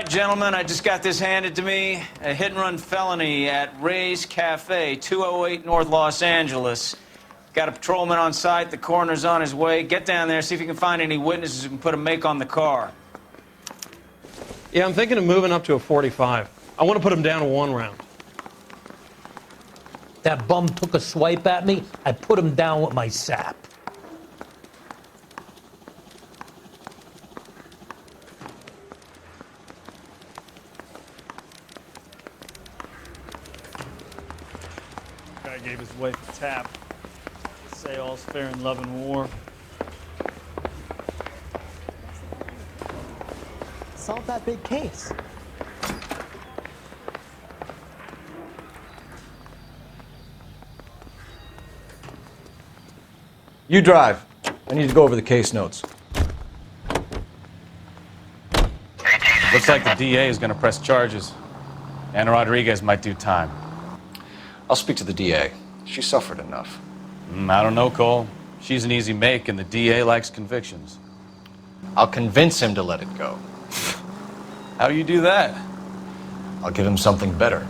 right, gentlemen, I just got this handed to me. A hit-and-run felony at Ray's Cafe, 208 North Los Angeles. Got a patrolman on site. The coroner's on his way. Get down there, see if you can find any witnesses who can put a make on the car. Yeah, I'm thinking of moving up to a 45. I want to put him down to 1 round. That bum took a swipe at me. I put him down with my sap. Guy gave his wife a tap. Say all's fair in love and war. Solve that big case. You drive. I need to go over the case notes. Looks like the DA is going to press charges. Anna Rodriguez might do time. I'll speak to the DA. She suffered enough. I don't know, Cole. She's an easy make, and the DA likes convictions. I'll convince him to let it go. How do you do that? I'll give him something better.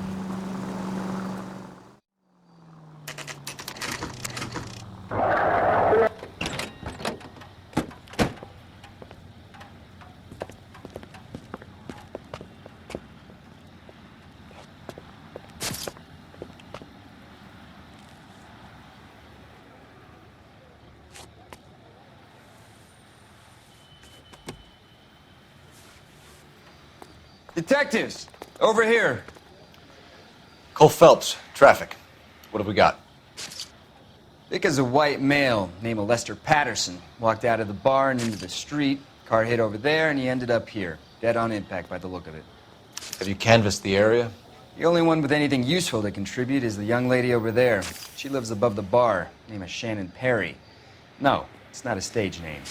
Detectives, over here. Cole Phelps, traffic. What have we got? Vic is a white male named Lester Patterson. Walked out of the bar and into the street. Car hit over there and he ended up here. Dead on impact by the look of it. Have you canvassed the area? The only one with anything useful to contribute is the young lady over there. She lives above the bar. Name is Shannon Perry. No, it's not a stage name.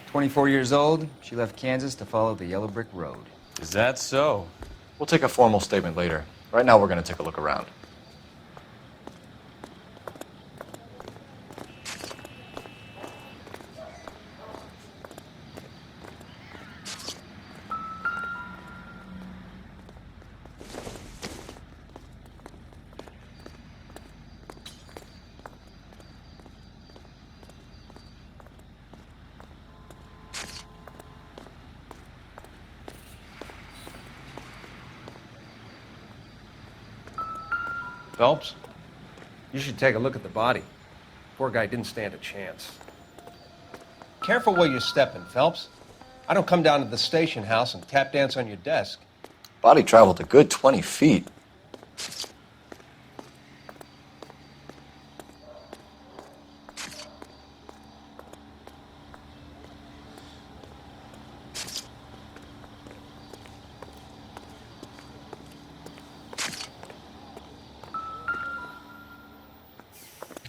24 years old, she left Kansas to follow the yellow brick road. Is that so? We'll take a formal statement later. Right now, we're going to take a look around. Phelps, you should take a look at the body. Poor guy didn't stand a chance. Careful where you're stepping, Phelps. I don't come down to the station house and tap dance on your desk. Body traveled a good 20 feet.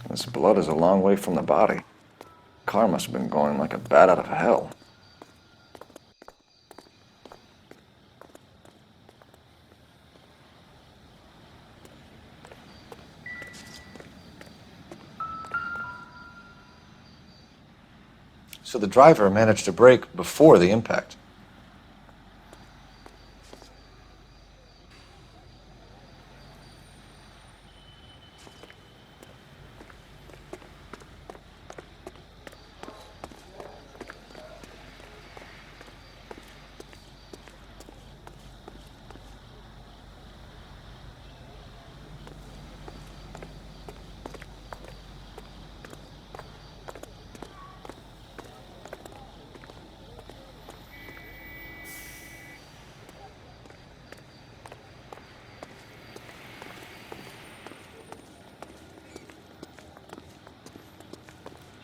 This blood is a long way from the body. Car must have been going like a bat out of hell. So the driver managed to brake before the impact.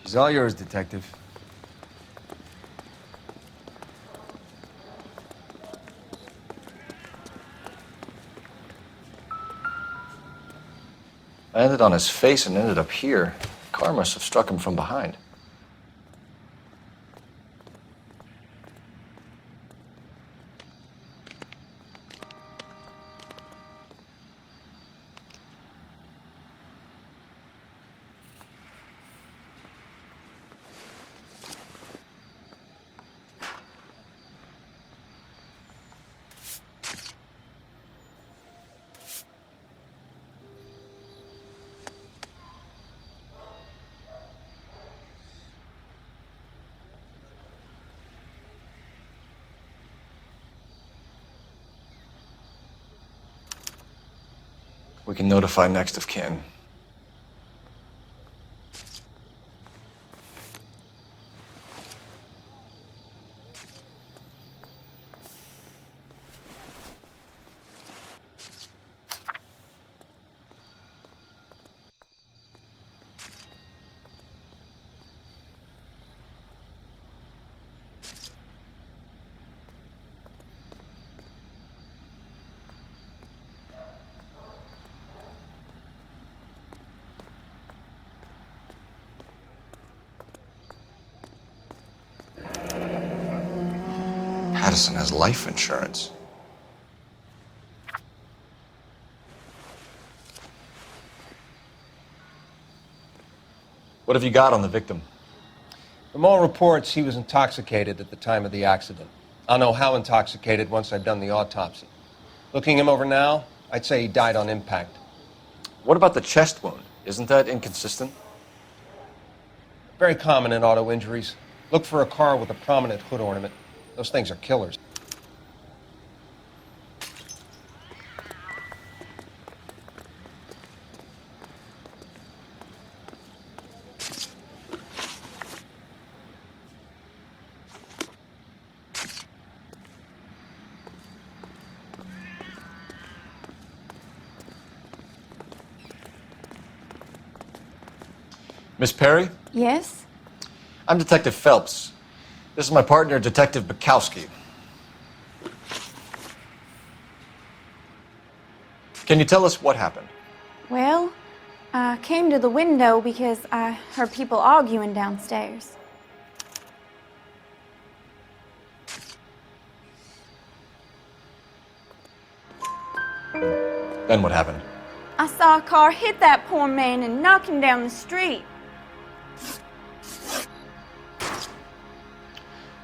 She's all yours, Detective. Landed on his face and ended up here. Car must have struck him from behind. We can notify next of kin. Patterson has life insurance. What have you got on the victim? From all reports, he was intoxicated at the time of the accident. I'll know how intoxicated once I've done the autopsy. Looking him over now, I'd say he died on impact. What about the chest wound? Isn't that inconsistent? Very common in auto injuries. Look for a car with a prominent hood ornament. Those things are killers. Miss Perry? Yes? I'm Detective Phelps. This is my partner, Detective Bukowski. Can you tell us what happened? Well, I came to the window because I heard people arguing downstairs. Then what happened? I saw a car hit that poor man and knock him down the street.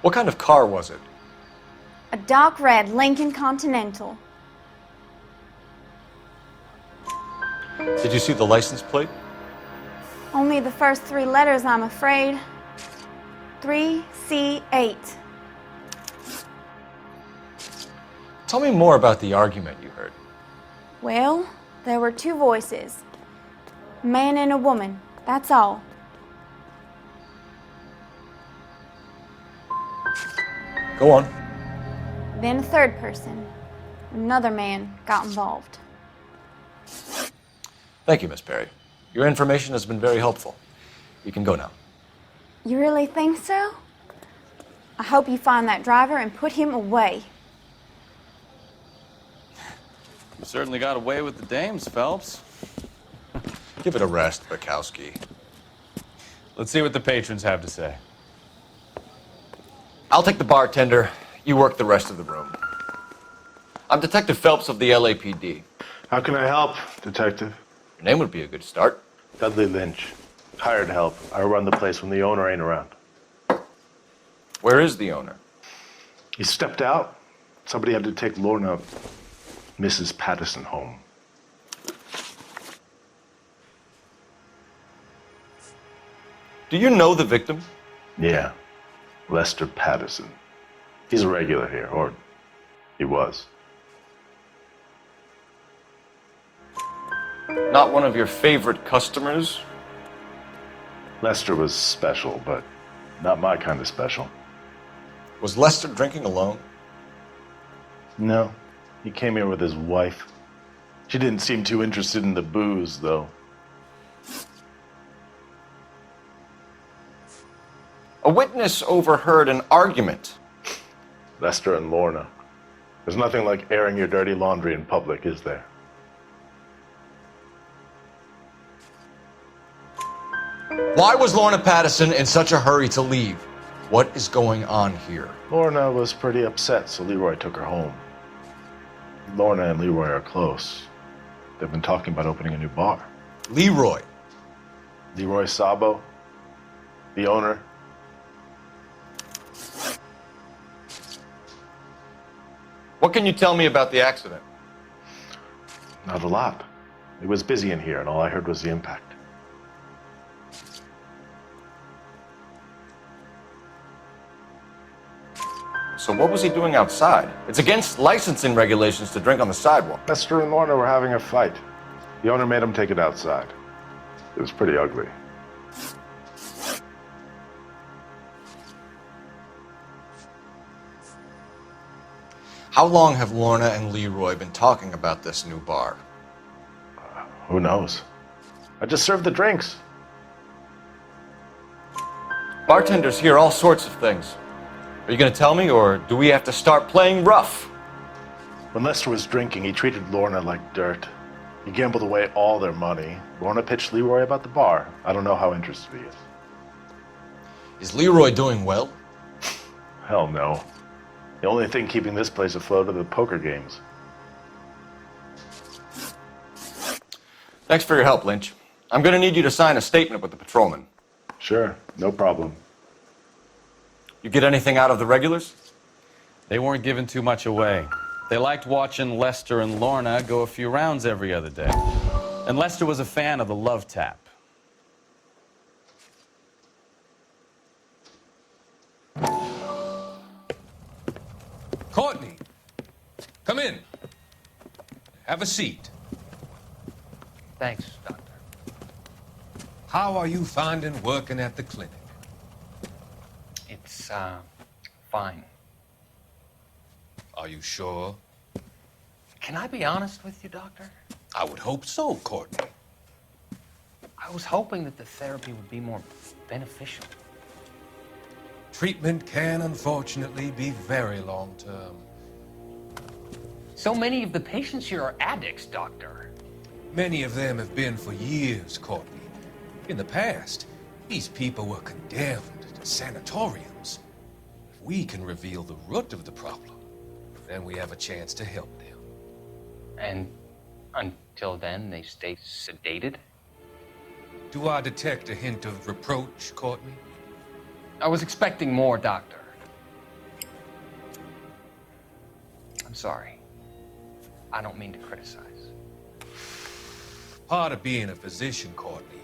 What kind of car was it? A dark red Lincoln Continental. Did you see the license plate? Only the first three letters, I'm afraid. 3C8. Tell me more about the argument you heard. Well, there were two voices. A man and a woman, that's all. Go on. Then a third person. Another man got involved. Thank you, Miss Perry. Your information has been very helpful. You can go now. You really think so? I hope you find that driver and put him away. You certainly got away with the dames, Phelps. Give it a rest, Bukowski. Let's see what the patrons have to say. I'll take the bartender. You work the rest of the room. I'm Detective Phelps of the LAPD. How can I help, Detective? Your name would be a good start. Dudley Lynch. Hired help. I run the place when the owner ain't around. Where is the owner? He stepped out. Somebody had to take Lorna, Mrs. Patterson, home. Do you know the victim? Yeah. Lester Patterson. He's a regular here, or he was. Not one of your favorite customers? Lester was special, but not my kind of special. Was Lester drinking alone? No. He came here with his wife. She didn't seem too interested in the booze, though. A witness overheard an argument. Lester and Lorna. There's nothing like airing your dirty laundry in public, is there? Why was Lorna Patterson in such a hurry to leave? What is going on here? Lorna was pretty upset, so Leroy took her home. Lorna and Leroy are close. They've been talking about opening a new bar. Leroy. Leroy Sabo, the owner. What can you tell me about the accident? Not a lot. It was busy in here, and all I heard was the impact. So what was he doing outside? It's against licensing regulations to drink on the sidewalk. Lester and Lorna were having a fight. The owner made him take it outside. It was pretty ugly. How long have Lorna and Leroy been talking about this new bar? Who knows? I just served the drinks. Bartenders hear all sorts of things. Are you going to tell me, or do we have to start playing rough? When Lester was drinking, he treated Lorna like dirt. He gambled away all their money. Lorna pitched Leroy about the bar. I don't know how interested he is. Is Leroy doing well? Hell no. The only thing keeping this place afloat are the poker games. Thanks for your help, Lynch. I'm going to need you to sign a statement with the patrolman. Sure, no problem. You get anything out of the regulars? They weren't giving too much away. They liked watching Lester and Lorna go a few rounds every other day. And Lester was a fan of the love tap. Courtney, come in. Have a seat. Thanks, Doctor. How are you finding working at the clinic? It's, fine. Are you sure? Can I be honest with you, Doctor? I would hope so, Courtney. I was hoping that the therapy would be more beneficial. Treatment can unfortunately be very long-term. So many of the patients here are addicts, Doctor. Many of them have been for years, Courtney. In the past, these people were condemned to sanatoriums. If we can reveal the root of the problem, then we have a chance to help them. And until then, they stay sedated? Do I detect a hint of reproach, Courtney? I was expecting more, Doctor. I'm sorry. I don't mean to criticize. Part of being a physician, Courtney,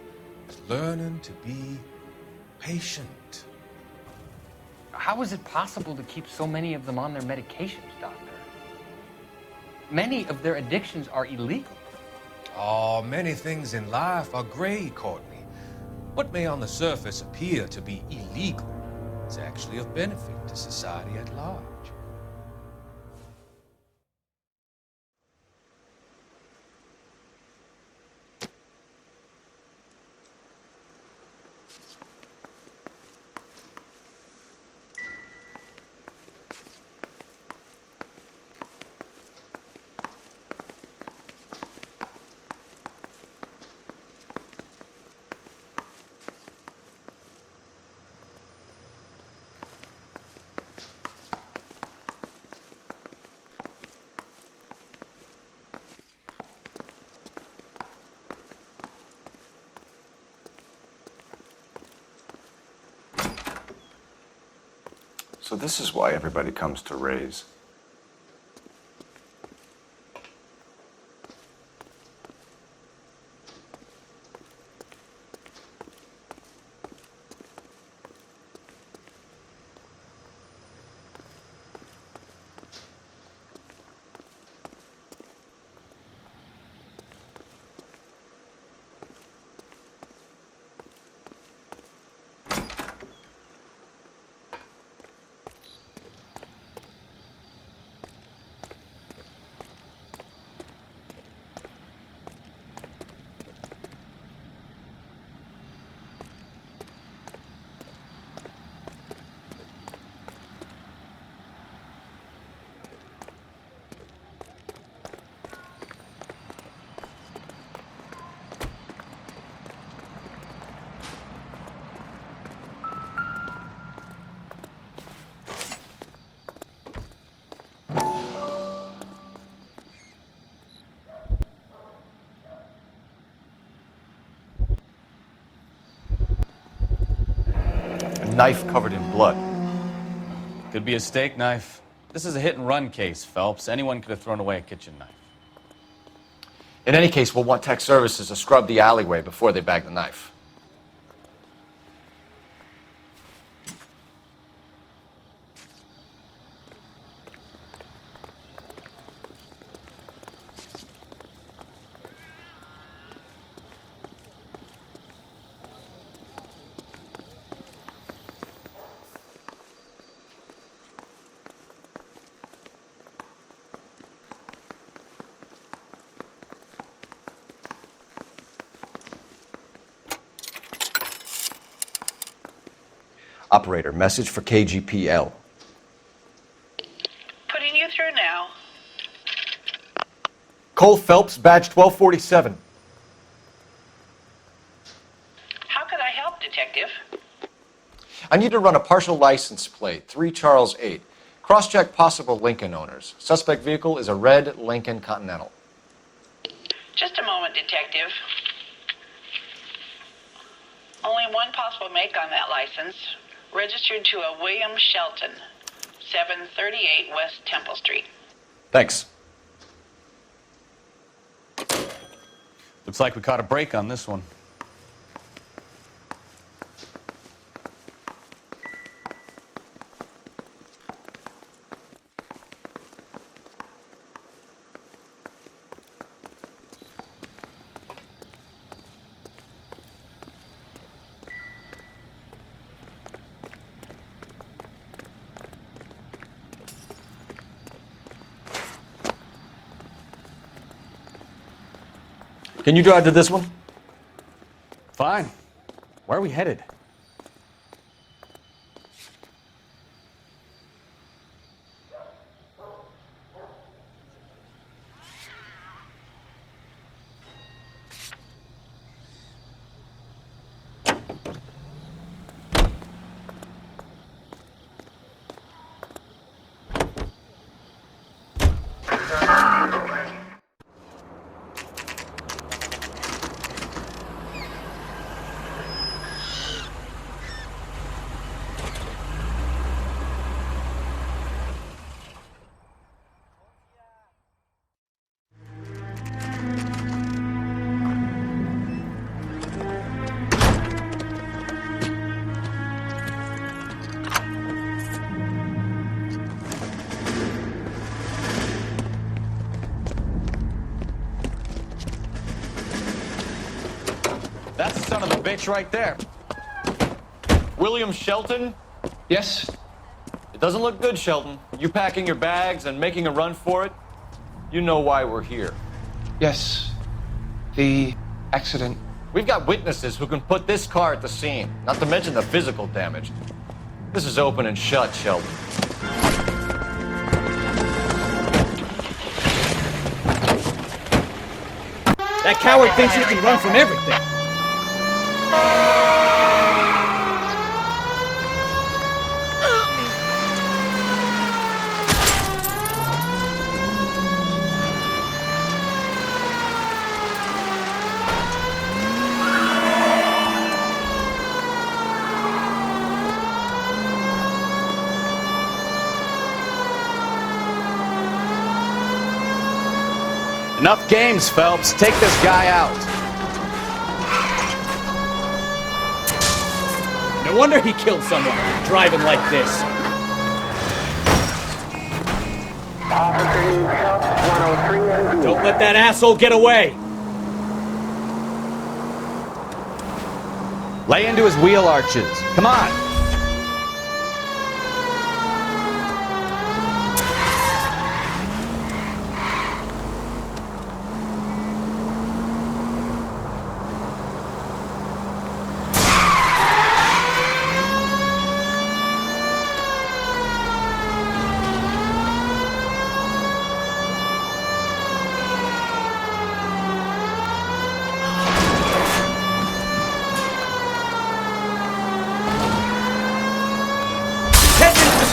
is learning to be patient. How is it possible to keep so many of them on their medications, Doctor? Many of their addictions are illegal. Oh, many things in life are gray, Courtney. What may on the surface appear to be illegal is actually of benefit to society at large. So this is why everybody comes to Ray's. Knife covered in blood. Could be a steak knife. This is a hit-and-run case, Phelps. Anyone could have thrown away a kitchen knife. In any case, we'll want tech services to scrub the alleyway before they bag the knife. Operator, message for KGPL. Putting you through now. Cole Phelps, badge 1247. How could I help, Detective? I need to run a partial license plate, 3 Charles 8. Cross-check possible Lincoln owners. Suspect vehicle is a red Lincoln Continental. Just a moment, Detective. Only one possible make on that license. Registered to a William Shelton, 738 West Temple Street. Thanks. Looks like we caught a break on this one. Can you drive to this one? Fine. Where are we headed? That's the son of a bitch right there. William Shelton? Yes? It doesn't look good, Shelton. You packing your bags and making a run for it? You know why we're here. Yes. The accident. We've got witnesses who can put this car at the scene, not to mention the physical damage. This is open and shut, Shelton. That coward thinks he can run from everything. Enough games, Phelps. Take this guy out. No wonder he killed someone driving like this. Don't let that asshole get away. Lay into his wheel arches. Come on.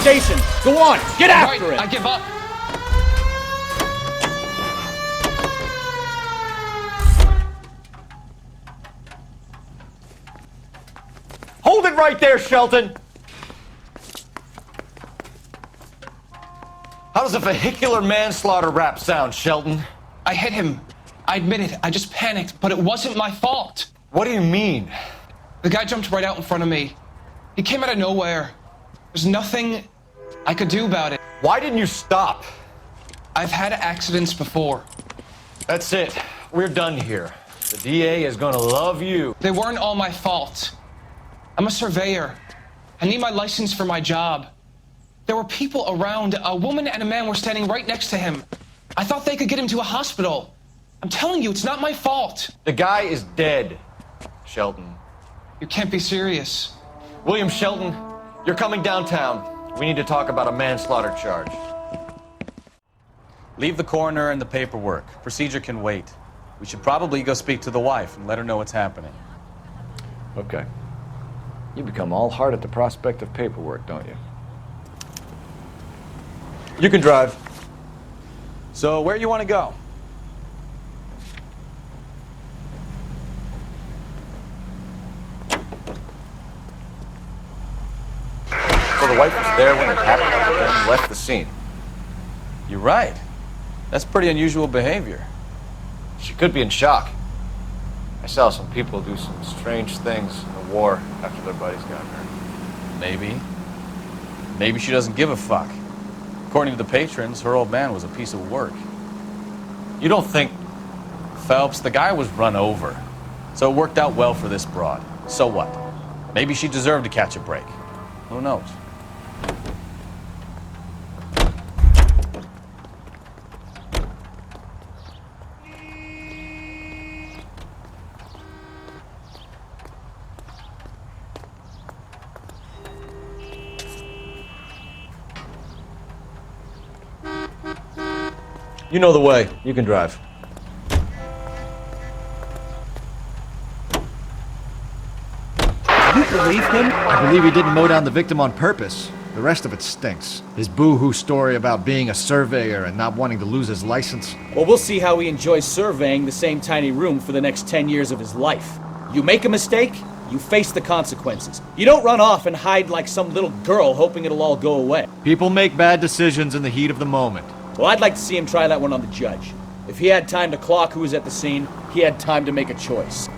Station. Go on, get after it. I give up. Hold it right there, Shelton! How does a vehicular manslaughter rap sound, Shelton? I hit him. I admit it. I just panicked, but it wasn't my fault. What do you mean? The guy jumped right out in front of me. He came out of nowhere. There's nothing I could do about it. Why didn't you stop? I've had accidents before. That's it. We're done here. The DA is gonna love you. They weren't all my fault. I'm a surveyor. I need my license for my job. There were people around. A woman and a man were standing right next to him. I thought they could get him to a hospital. I'm telling you, it's not my fault. The guy is dead, Shelton. You can't be serious. William Shelton, You're coming downtown. We need to talk about a manslaughter charge. Leave the coroner and the paperwork. Procedure can wait. We should probably go speak to the wife and let her know what's happening. Okay. You become all heart at the prospect of paperwork, don't you? You can drive. So, where you want to go? So the wife was there when it happened, then left the scene. You're right. That's pretty unusual behavior. She could be in shock. I saw some people do some strange things in the war after their buddies got hurt. Maybe. Maybe she doesn't give a fuck. According to the patrons, her old man was a piece of work. You don't think... Phelps, the guy was run over. So it worked out well for this broad. So what? Maybe she deserved to catch a break. Who knows? You know the way. You can drive. You believe him? I believe he didn't mow down the victim on purpose. The rest of it stinks. His boo-hoo story about being a surveyor and not wanting to lose his license. Well, we'll see how he enjoys surveying the same tiny room for the next 10 years of his life. You make a mistake, you face the consequences. You don't run off and hide like some little girl hoping it'll all go away. People make bad decisions in the heat of the moment. Well, I'd like to see him try that one on the judge. If he had time to clock who was at the scene, he had time to make a choice.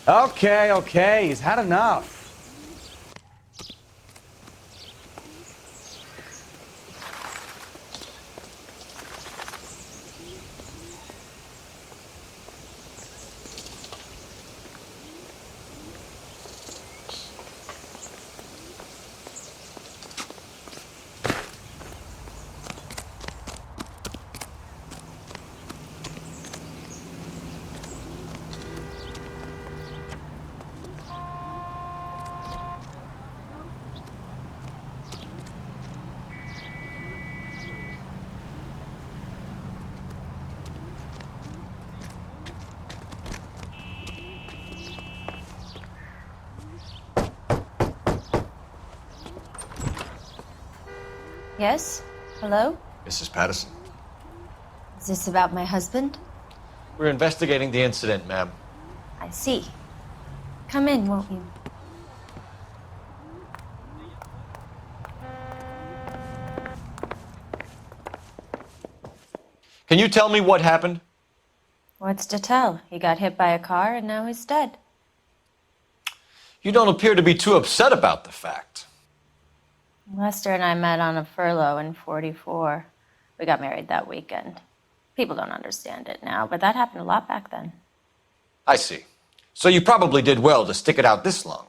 Okay, he's had enough. Yes? Hello? Mrs. Patterson. Is this about my husband? We're investigating the incident, ma'am. I see. Come in, won't you? Can you tell me what happened? What's to tell? He got hit by a car and now he's dead. You don't appear to be too upset about the fact. Lester and I met on a furlough in '44. We got married that weekend. People don't understand it now, but that happened a lot back then. I see. So you probably did well to stick it out this long.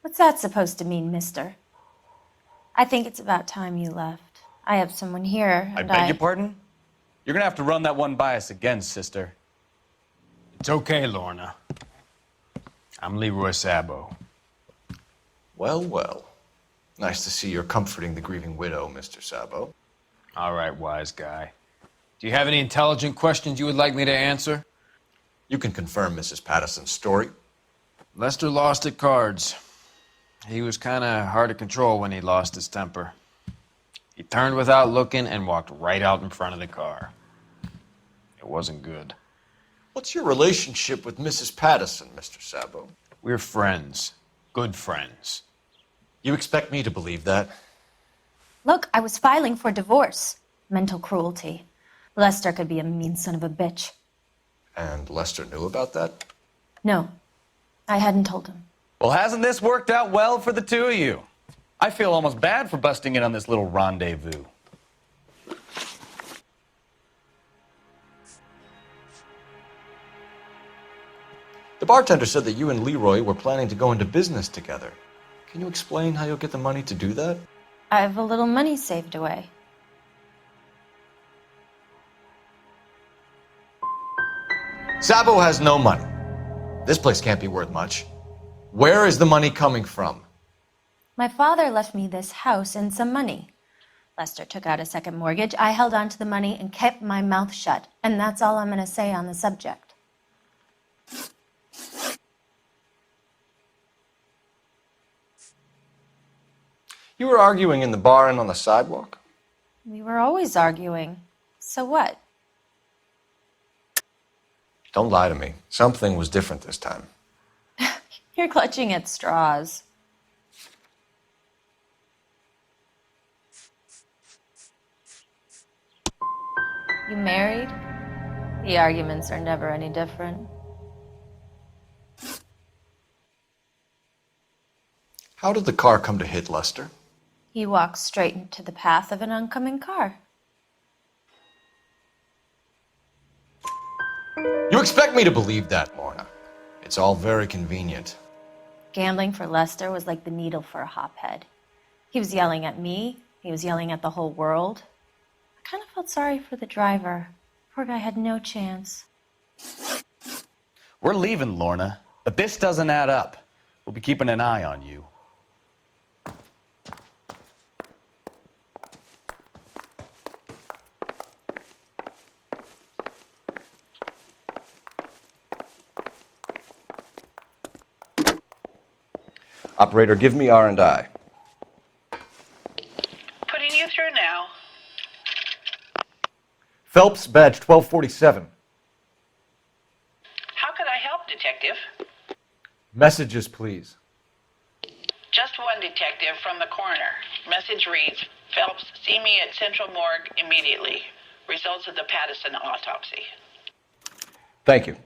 What's that supposed to mean, mister? I think it's about time you left. I have someone here, I and beg your pardon? You're gonna have to run that one by us again, sister. It's okay, Lorna. I'm Leroy Sabo. Well, well. Nice to see you're comforting the grieving widow, Mr. Sabo. All right, wise guy. Do you have any intelligent questions you would like me to answer? You can confirm Mrs. Patterson's story. Lester lost at cards. He was kind of hard to control when he lost his temper. He turned without looking and walked right out in front of the car. It wasn't good. What's your relationship with Mrs. Patterson, Mr. Sabo? We're friends. Good friends. You expect me to believe that? Look, I was filing for divorce. Mental cruelty. Lester could be a mean son of a bitch. And Lester knew about that? No, I hadn't told him. Well, hasn't this worked out well for the two of you? I feel almost bad for busting in on this little rendezvous. The bartender said that you and Leroy were planning to go into business together. Can you explain how you'll get the money to do that? I have a little money saved away. Sabo has no money. This place can't be worth much. Where is the money coming from? My father left me this house and some money. Lester took out a second mortgage. I held on to the money and kept my mouth shut. And that's all I'm going to say on the subject. You were arguing in the bar and on the sidewalk? We were always arguing. So what? Don't lie to me. Something was different this time. You're clutching at straws. You married? The arguments are never any different. How did the car come to hit Lester? He walks straight into the path of an oncoming car. You expect me to believe that, Lorna? It's all very convenient. Gambling for Lester was like the needle for a hophead. He was yelling at me. He was yelling at the whole world. I kind of felt sorry for the driver. Poor guy had no chance. We're leaving, Lorna, but this doesn't add up. We'll be keeping an eye on you. Operator, give me R&I. Putting you through now. Phelps, badge 1247. How could I help, Detective? Messages, please. Just one detective from the coroner. Message reads, Phelps, see me at Central Morgue immediately. Results of the Pattison autopsy. Thank you.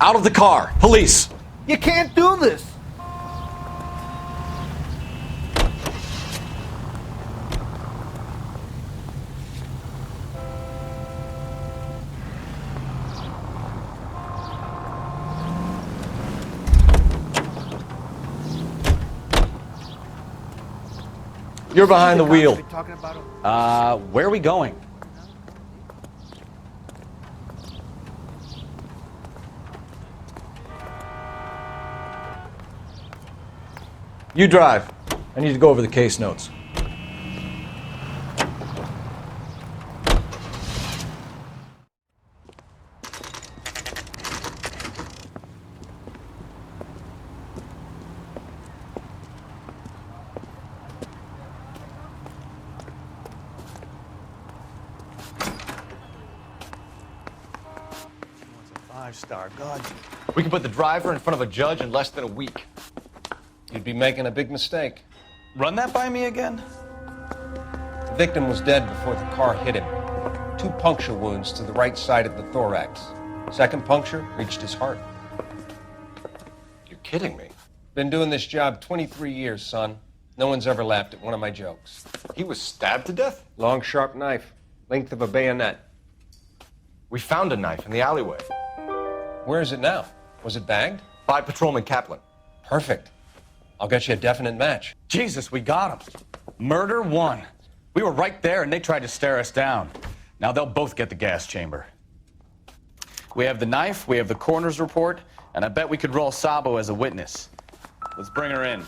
Out of the car! Police! You can't do this! You're behind the wheel. Where are we going? You drive. I need to go over the case notes. Five-star, God. We can put the driver in front of a judge in less than a week. You'd be making a big mistake. Run that by me again? The victim was dead before the car hit him. 2 puncture wounds to the right side of the thorax. Second puncture reached his heart. You're kidding me. Been doing this job 23 years, son. No one's ever laughed at one of my jokes. He was stabbed to death? Long, sharp knife. Length of a bayonet. We found a knife in the alleyway. Where is it now? Was it bagged? By Patrolman Kaplan. Perfect. I'll get you a definite match. Jesus, we got him. Murder 1. We were right there and they tried to stare us down. Now they'll both get the gas chamber. We have the knife, we have the coroner's report, and I bet we could roll Sabo as a witness. Let's bring her in.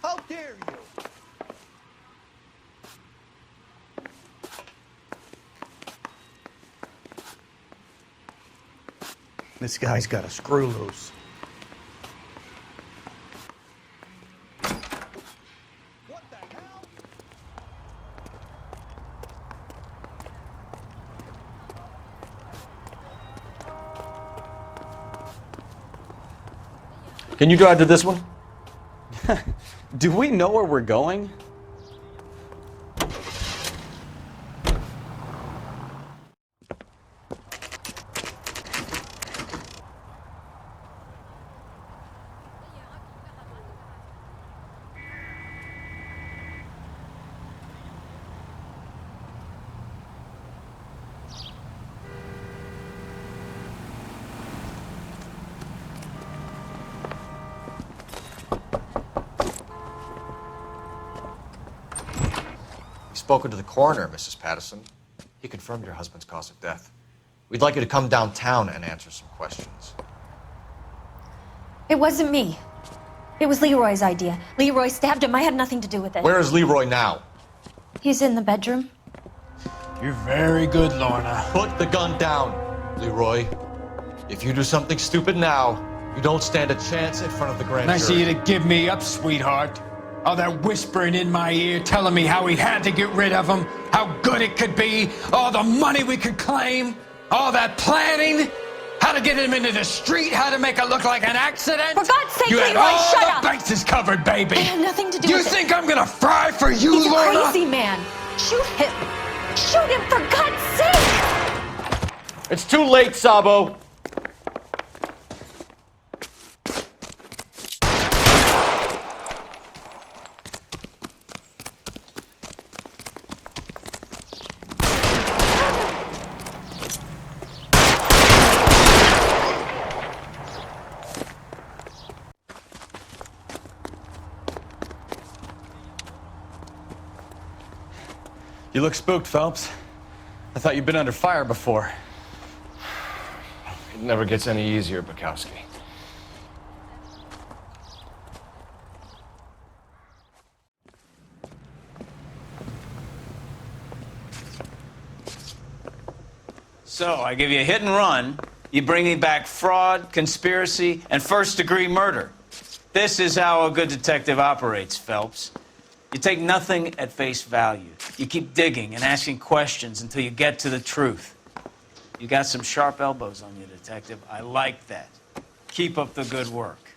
How dare you? This guy's got a screw loose. Can you drive to this one? Do we know where we're going? Spoken to the coroner, Mrs. Patterson. He confirmed your husband's cause of death. We'd like you to come downtown and answer some questions. It wasn't me. It was Leroy's idea. Leroy stabbed him. I had nothing to do with it. Where is Leroy now? He's in the bedroom. You're very good, Lorna. Put the gun down, Leroy. If you do something stupid now, you don't stand a chance in front of the grand Nice of jury. you to give me up, sweetheart. All that whispering in my ear, telling me how we had to get rid of him, how good it could be, all the money we could claim, all that planning, how to get him into the street, how to make it look like an accident. For God's sake, you Leroy, had all shut the up! bases covered, baby. I had nothing to do You with it. think I'm gonna fry for you, He's a Lorna? crazy man. Shoot him. Shoot him, for God's sake! It's too late, Sabo. You look spooked, Phelps. I thought you'd been under fire before. It never gets any easier, Bukowski. So, I give you a hit and run. You bring me back fraud, conspiracy, and first-degree murder. This is how a good detective operates, Phelps. You take nothing at face value. You keep digging and asking questions until you get to the truth. You got some sharp elbows on you, detective. I like that. Keep up the good work.